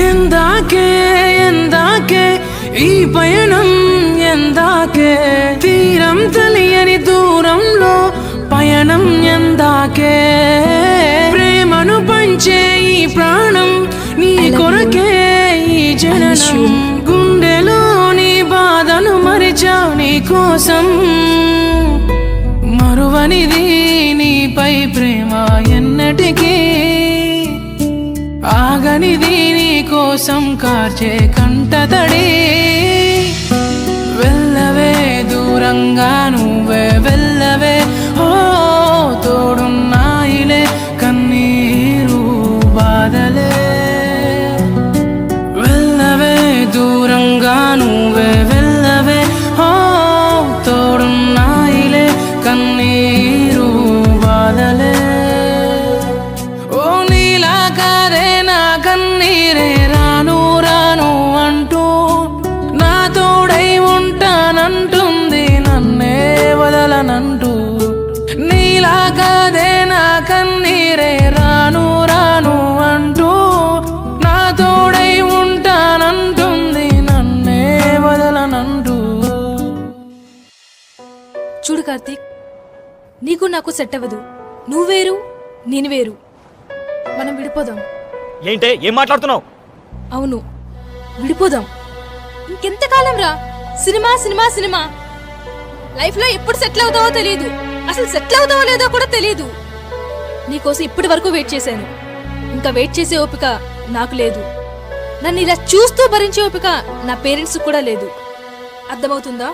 ఎందాకే ఎందాకే ఈ పయనం ఎందాకే తీరం తెలియని దూరంలో పయనం ఎందాకే ప్రేమను పంచే ఈ ప్రాణం నీ కొరకే ఈ జననం గుండెలోని బాధను మరిచా నీ కోసం మరువనిది నీపై ప్రేమ ఎన్నటికీ ఆగనిది నీ కోసం కార్చే కంటతడి వెళ్ళవే దూరంగా నువ్వే వెళ్ళవే ఓ తోడున్నాయిలే కన్నీరు బాధలే వెళ్ళవే దూరంగా నువ్వే వెళ్ళవే ఓ తోడున్నాయిలే కన్నీరు బాధలే ఓ నీలా కాదే నా కన్నీరే రాను రాను అంటూ నా తోడై ఉంటానంటుంది నన్నే వదలనంటూ నీలా కాదే నా కన్నీరే రాను రాను అంటూ నా తోడై ఉంటానంటుంది నన్నే వదలనంటూ. చూడు కార్తీక్, నీకు నాకు సెట్ అవ్వదు. నువ్వు వేరు నేను వేరు. మనం విడిపోదాం. ఏంటే ఏం మాట్లాడుతున్నావు? అవును, విడిపోదాం. ఇంకెంతకాలం రా సినిమా సినిమా సినిమా. లైఫ్ లో ఎప్పుడు సెటిల్ అవుతావో తెలియదు, అసలు సెటిల్ అవుతావో లేదో కూడా తెలియదు. నీకోసం ఇప్పటి వరకు వెయిట్ చేశాను. ఇంకా వెయిట్ చేసే ఓపిక నాకు లేదు. నన్ను ఇలా చూస్తూ భరించే ఓపిక నా పేరెంట్స్ కూడా లేదు. అర్థమవుతుందా?